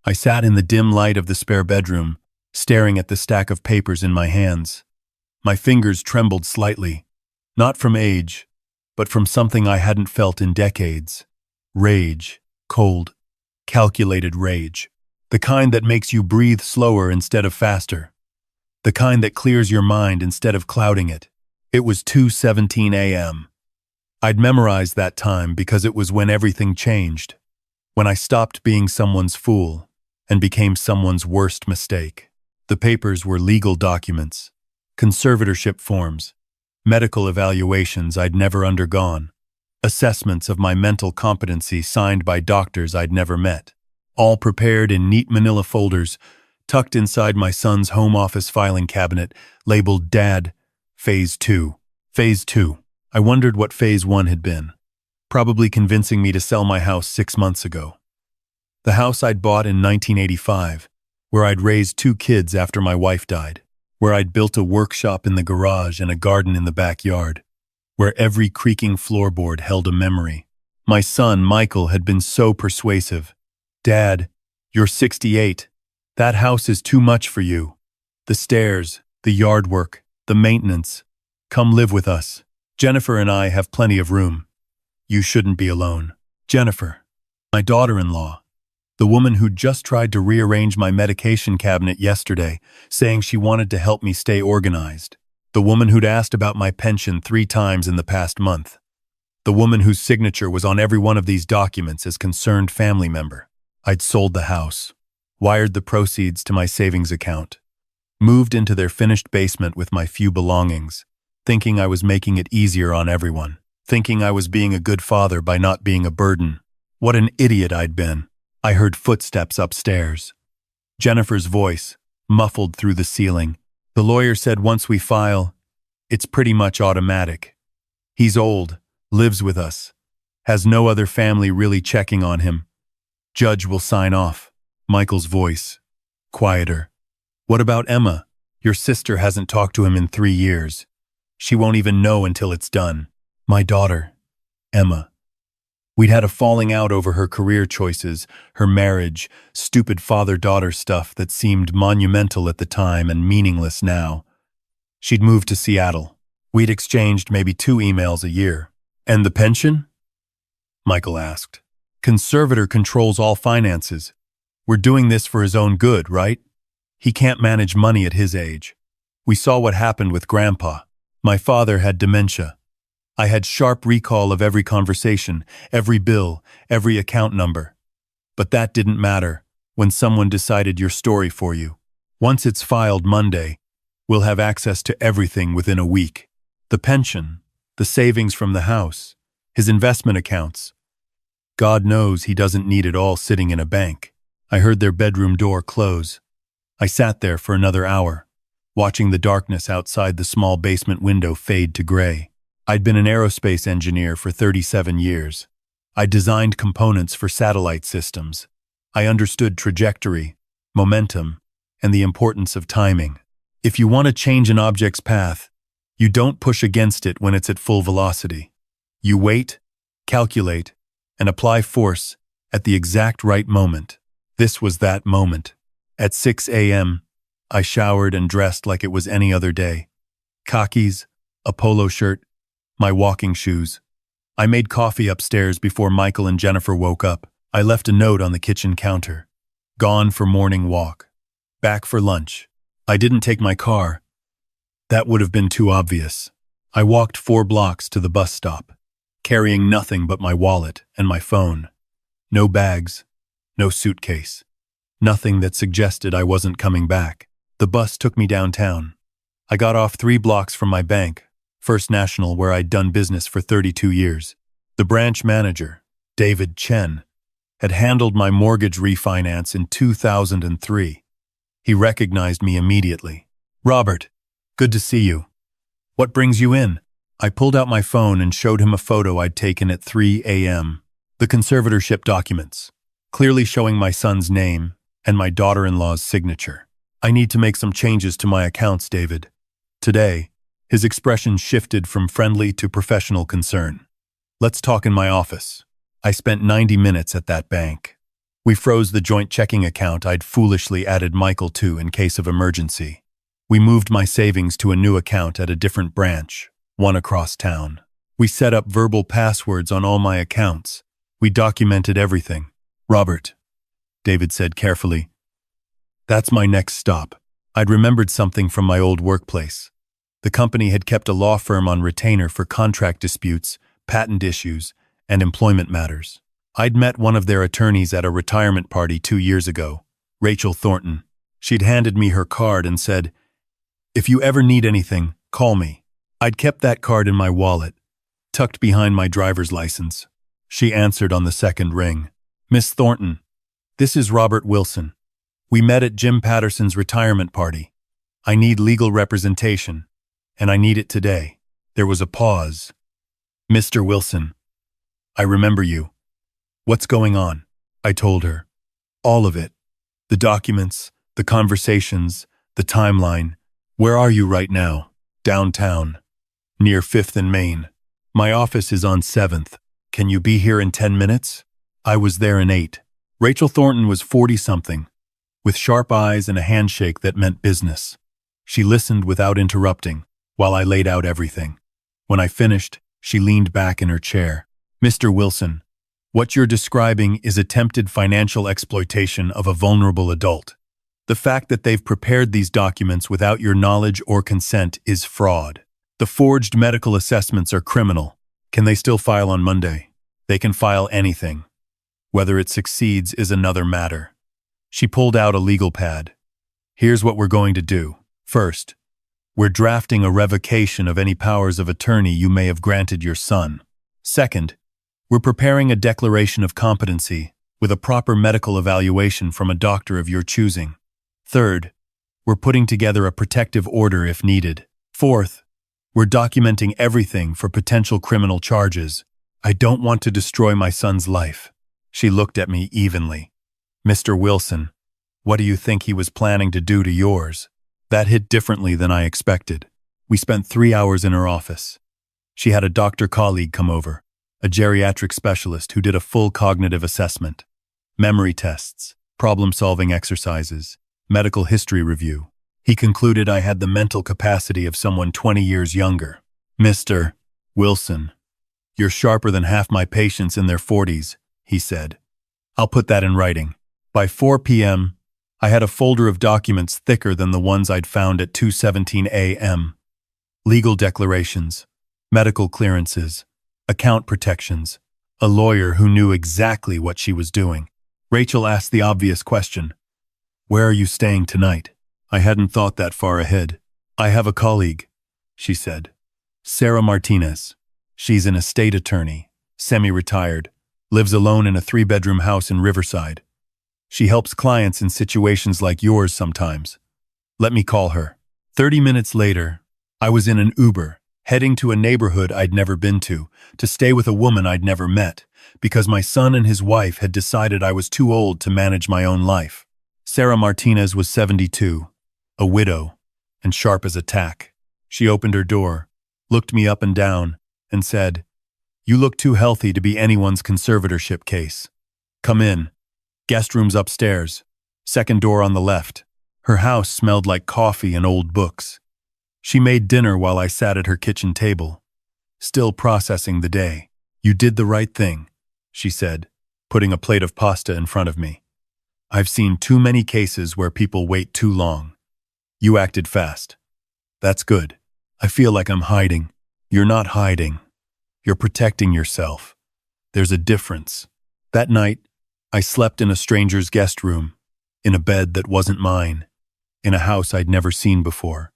I sat in the dim light of the spare bedroom, staring at the stack of papers in my hands. My fingers trembled slightly, not from age, but from something I hadn't felt in decades. Rage. Cold, calculated rage. The kind that makes you breathe slower instead of faster. The kind that clears your mind instead of clouding it. It was 2:17 a.m. I'd memorized that time because it was when everything changed. When I stopped being someone's fool and became someone's worst mistake. The papers were legal documents, conservatorship forms, medical evaluations I'd never undergone, assessments of my mental competency signed by doctors I'd never met, all prepared in neat manila folders, tucked inside my son's home office filing cabinet, labeled Dad, Phase 2. Phase 2. I wondered what Phase 1 had been. Probably convincing me to sell my house 6 months ago. The house I'd bought in 1985, where I'd raised 2 kids after my wife died, where I'd built a workshop in the garage and a garden in the backyard, where every creaking floorboard held a memory. My son, Michael, had been so persuasive. Dad, you're 68. That house is too much for you. The stairs, the yard work, the maintenance. Come live with us. Jennifer and I have plenty of room. You shouldn't be alone. Jennifer, my daughter-in-law, the woman who'd just tried to rearrange my medication cabinet yesterday, saying she wanted to help me stay organized. The woman who'd asked about my pension 3 times in the past month. The woman whose signature was on every one of these documents as concerned family member. I'd sold the house, wired the proceeds to my savings account, moved into their finished basement with my few belongings, thinking I was making it easier on everyone, thinking I was being a good father by not being a burden. What an idiot I'd been. I heard footsteps upstairs. Jennifer's voice, muffled through the ceiling. The lawyer said once we file, it's pretty much automatic. He's old, lives with us, has no other family really checking on him. Judge will sign off. Michael's voice, quieter. What about Emma? Your sister hasn't talked to him in 3 years. She won't even know until it's done. My daughter, Emma. We'd had a falling out over her career choices, her marriage, stupid father-daughter stuff that seemed monumental at the time and meaningless now. She'd moved to Seattle. We'd exchanged maybe 2 emails a year. And the pension? Michael asked. Conservator controls all finances. We're doing this for his own good, right? He can't manage money at his age. We saw what happened with Grandpa. My father had dementia. I had sharp recall of every conversation, every bill, every account number. But that didn't matter when someone decided your story for you. Once it's filed Monday, we'll have access to everything within a week. The pension, the savings from the house, his investment accounts. God knows he doesn't need it all sitting in a bank. I heard their bedroom door close. I sat there for another hour, watching the darkness outside the small basement window fade to gray. I'd been an aerospace engineer for 37 years. I designed components for satellite systems. I understood trajectory, momentum, and the importance of timing. If you want to change an object's path, you don't push against it when it's at full velocity. You wait, calculate, and apply force at the exact right moment. This was that moment. At 6 a.m., I showered and dressed like it was any other day. Khakis, a polo shirt, my walking shoes. I made coffee upstairs before Michael and Jennifer woke up. I left a note on the kitchen counter. Gone for morning walk. Back for lunch. I didn't take my car. That would have been too obvious. I walked 4 blocks to the bus stop, carrying nothing but my wallet and my phone. No bags, no suitcase. Nothing that suggested I wasn't coming back. The bus took me downtown. I got off 3 blocks from my bank, First National, where I'd done business for 32 years. The branch manager, David Chen, had handled my mortgage refinance in 2003. He recognized me immediately. Robert, good to see you. What brings you in? I pulled out my phone and showed him a photo I'd taken at 3 a.m. The conservatorship documents, clearly showing my son's name and my daughter-in-law's signature. I need to make some changes to my accounts, David. Today, his expression shifted from friendly to professional concern. Let's talk in my office. I spent 90 minutes at that bank. We froze the joint checking account I'd foolishly added Michael to in case of emergency. We moved my savings to a new account at a different branch, one across town. We set up verbal passwords on all my accounts. We documented everything. Robert, David said carefully, that's my next stop. I'd remembered something from my old workplace. The company had kept a law firm on retainer for contract disputes, patent issues, and employment matters. I'd met one of their attorneys at a retirement party 2 years ago, Rachel Thornton. She'd handed me her card and said, "If you ever need anything, call me." I'd kept that card in my wallet, tucked behind my driver's license. She answered on the second ring. "Miss Thornton, this is Robert Wilson. We met at Jim Patterson's retirement party. I need legal representation, and I need it today." There was a pause. "Mr. Wilson, I remember you. What's going on?" I told her. All of it. The documents, the conversations, the timeline. "Where are you right now?" "Downtown, near 5th and Main. My office is on 7th. Can you be here in 10 minutes? I was there in 8. Rachel Thornton was 40-something, with sharp eyes and a handshake that meant business. She listened without interrupting, while I laid out everything. When I finished, she leaned back in her chair. "Mr. Wilson, what you're describing is attempted financial exploitation of a vulnerable adult. The fact that they've prepared these documents without your knowledge or consent is fraud. The forged medical assessments are criminal. Can they still file on Monday? They can file anything. Whether it succeeds is another matter." She pulled out a legal pad. "Here's what we're going to do. First, we're drafting a revocation of any powers of attorney you may have granted your son. Second, we're preparing a declaration of competency with a proper medical evaluation from a doctor of your choosing. Third, we're putting together a protective order if needed. Fourth, we're documenting everything for potential criminal charges. I don't want to destroy my son's life." She looked at me evenly. "Mr. Wilson, what do you think he was planning to do to yours?" That hit differently than I expected. We spent 3 hours in her office. She had a doctor colleague come over, a geriatric specialist who did a full cognitive assessment, memory tests, problem-solving exercises, medical history review. He concluded I had the mental capacity of someone 20 years younger. "Mr. Wilson, you're sharper than half my patients in their 40s, he said. "I'll put that in writing." By 4 p.m., I had a folder of documents thicker than the ones I'd found at 2:17 a.m. Legal declarations, medical clearances, account protections, a lawyer who knew exactly what she was doing. Rachel asked the obvious question, "Where are you staying tonight?" I hadn't thought that far ahead. "I have a colleague," she said. "Sarah Martinez. She's an estate attorney, semi-retired, lives alone in a 3-bedroom house in Riverside. She helps clients in situations like yours sometimes. Let me call her." 30 minutes later, I was in an Uber, heading to a neighborhood I'd never been to stay with a woman I'd never met, because my son and his wife had decided I was too old to manage my own life. Sarah Martinez was 72, a widow, and sharp as a tack. She opened her door, looked me up and down, and said, "You look too healthy to be anyone's conservatorship case. Come in. Guest room's upstairs. Second door on the left." Her house smelled like coffee and old books. She made dinner while I sat at her kitchen table, still processing the day. "You did the right thing," she said, putting a plate of pasta in front of me. "I've seen too many cases where people wait too long. You acted fast. That's good. I feel like I'm hiding." "You're not hiding. You're protecting yourself. There's a difference." That night, I slept in a stranger's guest room, in a bed that wasn't mine, in a house I'd never seen before.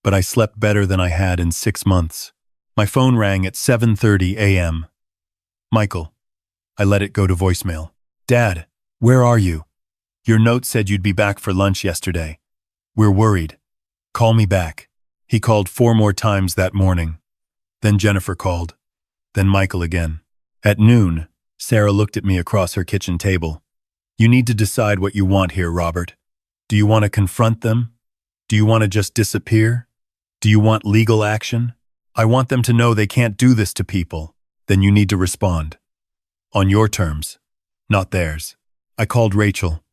But I slept better than I had in 6 months. My phone rang at 7:30 a.m. "Michael." I let it go to voicemail. "Dad, where are you? Your note said you'd be back for lunch yesterday. We're worried. Call me back." He called 4 more times that morning. Then Jennifer called. Then Michael again. At noon, Sarah looked at me across her kitchen table. "You need to decide what you want here, Robert. Do you want to confront them? Do you want to just disappear? Do you want legal action? I want them to know they can't do this to people. Then you need to respond. On your terms, not theirs." I called Rachel.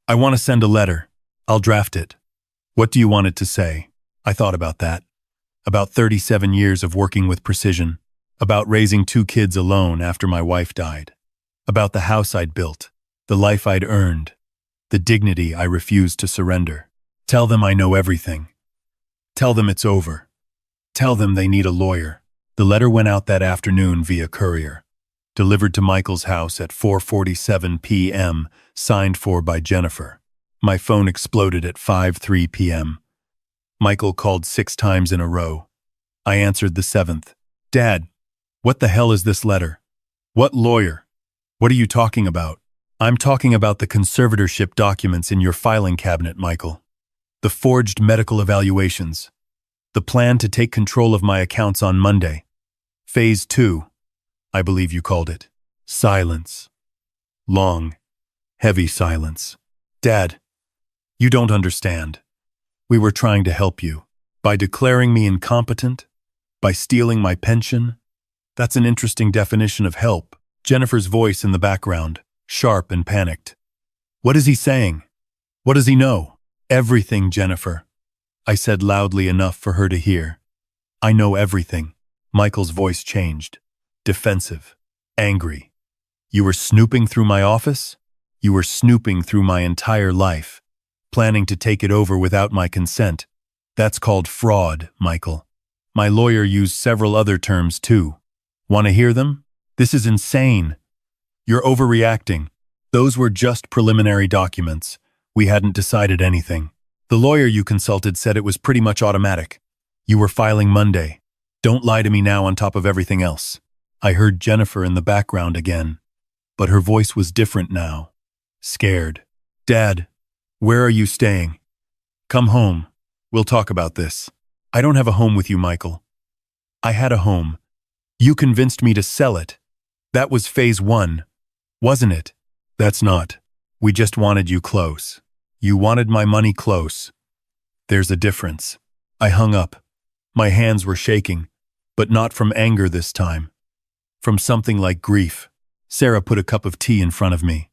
I want to send a letter. I'll draft it. What do you want it to say? I thought about that. About 37 years of working with precision. About raising 2 kids alone after my wife died. About the house I'd built. The life I'd earned. The dignity I refused to surrender. Tell them I know everything. Tell them it's over. Tell them they need a lawyer. The letter went out that afternoon via courier. Delivered to Michael's house at 4:47 p.m., signed for by Jennifer. My phone exploded at 5:03 p.m. Michael called 6 times in a row. I answered the 7th. Dad, what the hell is this letter? What lawyer? What are you talking about? I'm talking about the conservatorship documents in your filing cabinet, Michael. The forged medical evaluations. The plan to take control of my accounts on Monday. Phase 2, I believe you called it. Silence. Long, heavy silence. Dad, you don't understand. We were trying to help you. By declaring me incompetent? By stealing my pension? That's an interesting definition of help. Jennifer's voice in the background, sharp and panicked. What is he saying? What does he know? Everything, Jennifer. I said loudly enough for her to hear. I know everything. Michael's voice changed. Defensive. Angry. You were snooping through my office? You were snooping through my entire life, planning to take it over without my consent. That's called fraud, Michael. My lawyer used several other terms too. Want to hear them? This is insane. You're overreacting. Those were just preliminary documents. We hadn't decided anything. The lawyer you consulted said it was pretty much automatic. You were filing Monday. Don't lie to me now on top of everything else. I heard Jennifer in the background again, but her voice was different now. Scared. Dad, where are you staying? Come home. We'll talk about this. I don't have a home with you, Michael. I had a home. You convinced me to sell it. That was phase 1, wasn't it? That's not. We just wanted you close. You wanted my money close. There's a difference. I hung up. My hands were shaking, but not from anger this time. From something like grief. Sarah put a cup of tea in front of me.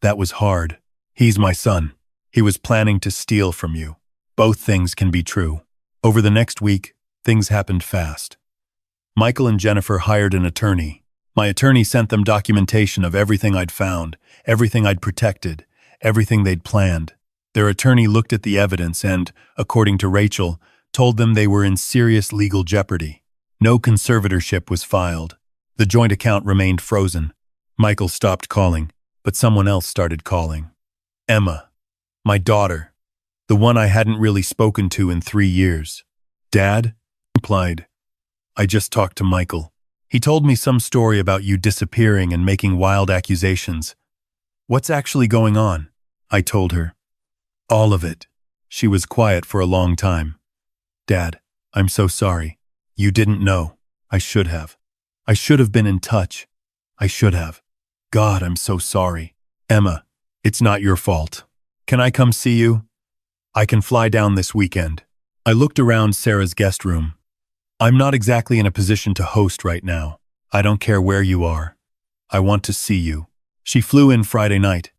That was hard. He's my son. He was planning to steal from you. Both things can be true. Over the next week, things happened fast. Michael and Jennifer hired an attorney. My attorney sent them documentation of everything I'd found, everything I'd protected, everything they'd planned. Their attorney looked at the evidence and, according to Rachel, told them they were in serious legal jeopardy. No conservatorship was filed. The joint account remained frozen. Michael stopped calling, but someone else started calling. Emma, my daughter, the one I hadn't really spoken to in 3 years. Dad? Replied. I just talked to Michael. He told me some story about you disappearing and making wild accusations. What's actually going on? I told her. All of it. She was quiet for a long time. Dad, I'm so sorry. You didn't know. I should have. I should have been in touch. I should have. God, I'm so sorry. Emma, it's not your fault. Can I come see you? I can fly down this weekend. I looked around Sarah's guest room. I'm not exactly in a position to host right now. I don't care where you are. I want to see you. She flew in Friday night.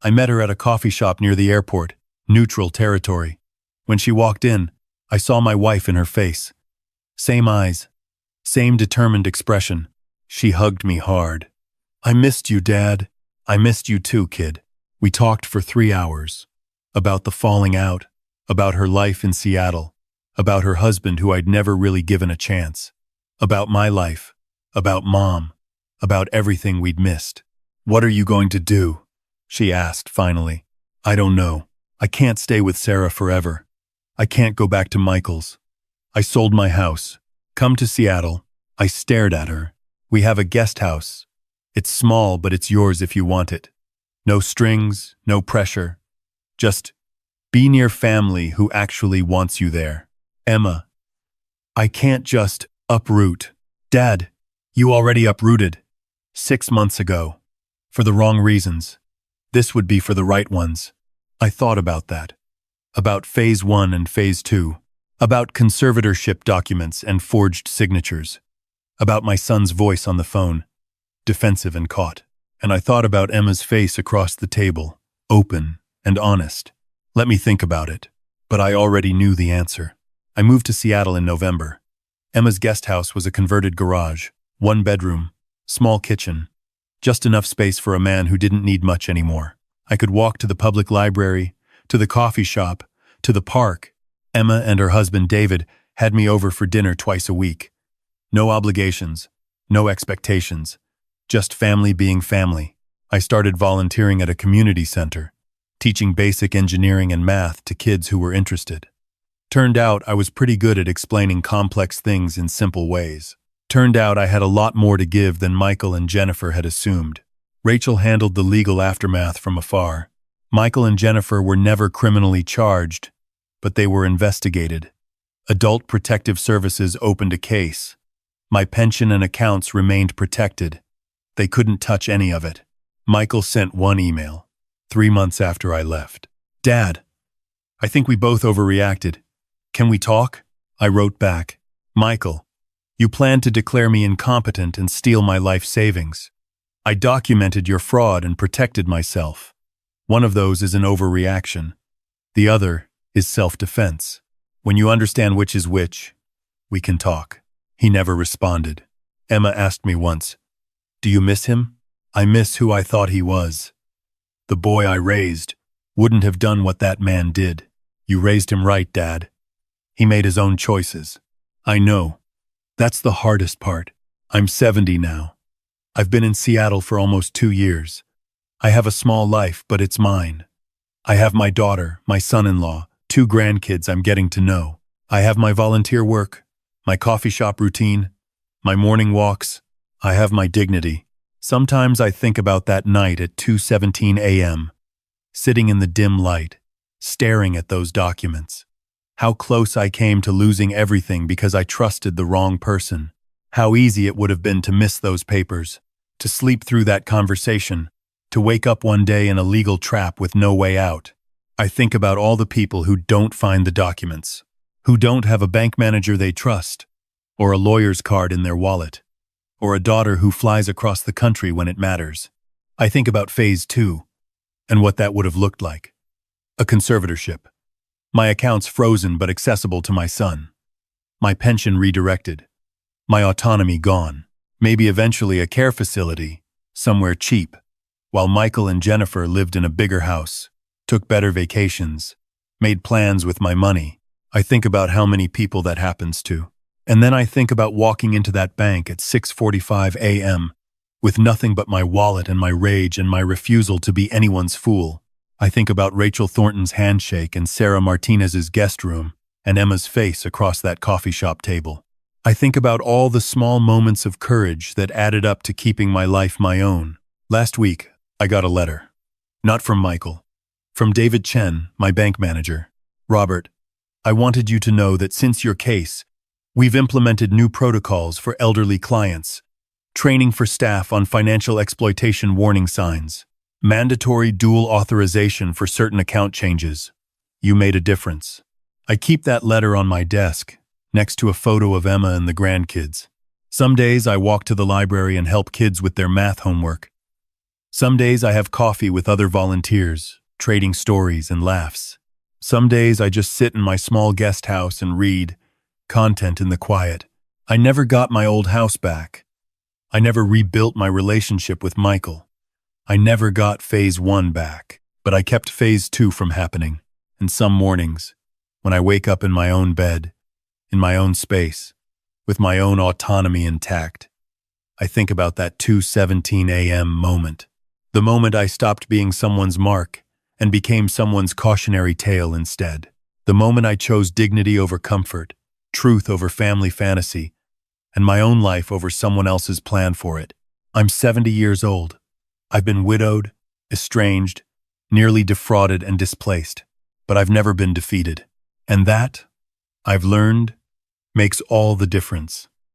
I met her at a coffee shop near the airport, neutral territory. When she walked in, I saw my wife in her face. Same eyes, same determined expression. She hugged me hard. I missed you, Dad. I missed you too, kid. We talked for 3 hours. About the falling out, about her life in Seattle, about her husband who I'd never really given a chance, about my life, about Mom, about everything we'd missed. What are you going to do? She asked finally. I don't know. I can't stay with Sarah forever. I can't go back to Michael's. I sold my house. Come to Seattle. I stared at her. We have a guest house. It's small, but it's yours if you want it. No strings, no pressure. Just be near family who actually wants you there. Emma, I can't just uproot. Dad, you already uprooted 6 months ago. For the wrong reasons. This would be for the right ones. I thought about that. About phase 1 and phase 2. About conservatorship documents and forged signatures. About my son's voice on the phone. Defensive and caught. and I thought about Emma's face across the table, open and honest. Let me think about it. But I already knew the answer. I moved to Seattle in November. Emma's guest house was a converted garage, 1 bedroom, small kitchen, just enough space for a man who didn't need much anymore. I could walk to the public library, to the coffee shop, to the park. Emma and her husband David had me over for dinner twice a week. No obligations, no expectations, just family being family. I started volunteering at a community center, teaching basic engineering and math to kids who were interested. Turned out I was pretty good at explaining complex things in simple ways. Turned out I had a lot more to give than Michael and Jennifer had assumed. Rachel handled the legal aftermath from afar. Michael and Jennifer were never criminally charged, but they were investigated. Adult Protective Services opened a case. My pension and accounts remained protected. They couldn't touch any of it. Michael sent one email, 3 months after I left. "Dad, I think we both overreacted. Can we talk?" I wrote back. "Michael, you planned to declare me incompetent and steal my life savings. I documented your fraud and protected myself. One of those is an overreaction. The other is self-defense. When you understand which is which, we can talk." He never responded. Emma asked me once, "Do you miss him?" "I miss who I thought he was. The boy I raised wouldn't have done what that man did." "You raised him right, Dad. He made his own choices." "I know. That's the hardest part. I'm 70 now. I've been in Seattle for almost 2 years. I have a small life, but it's mine. I have my daughter, my son-in-law, 2 grandkids I'm getting to know. I have my volunteer work, my coffee shop routine, my morning walks. I have my dignity. Sometimes I think about that night at 2:17 a.m., sitting in the dim light, staring at those documents. How close I came to losing everything because I trusted the wrong person. How easy it would have been to miss those papers, to sleep through that conversation, to wake up one day in a legal trap with no way out. I think about all the people who don't find the documents, who don't have a bank manager they trust, or a lawyer's card in their wallet, or a daughter who flies across the country when it matters. I think about Phase 2, and what that would have looked like. A conservatorship. My accounts frozen but accessible to my son. My pension redirected. My autonomy gone. Maybe eventually a care facility, somewhere cheap, while Michael and Jennifer lived in a bigger house, took better vacations, made plans with my money. I think about how many people that happens to. And then I think about walking into that bank at 6:45 a.m. with nothing but my wallet and my rage and my refusal to be anyone's fool. I think about Rachel Thornton's handshake and Sarah Martinez's guest room and Emma's face across that coffee shop table. I think about all the small moments of courage that added up to keeping my life my own. Last week, I got a letter. Not from Michael. From David Chen, my bank manager. "Robert, I wanted you to know that since your case, we've implemented new protocols for elderly clients, training for staff on financial exploitation warning signs, mandatory dual authorization for certain account changes. You made a difference." I keep that letter on my desk, next to a photo of Emma and the grandkids. Some days I walk to the library and help kids with their math homework. Some days I have coffee with other volunteers, trading stories and laughs. Some days I just sit in my small guest house and read, content in the quiet. I never got my old house back. I never rebuilt my relationship with Michael. I never got Phase 1 back, but I kept Phase 2 from happening. And some mornings, when I wake up in my own bed, in my own space, with my own autonomy intact, I think about that 2:17 a.m. moment. The moment I stopped being someone's mark and became someone's cautionary tale instead. The moment I chose dignity over comfort, truth over family fantasy, and my own life over someone else's plan for it. I'm 70 years old. I've been widowed, estranged, nearly defrauded and displaced, but I've never been defeated. And that, I've learned, makes all the difference.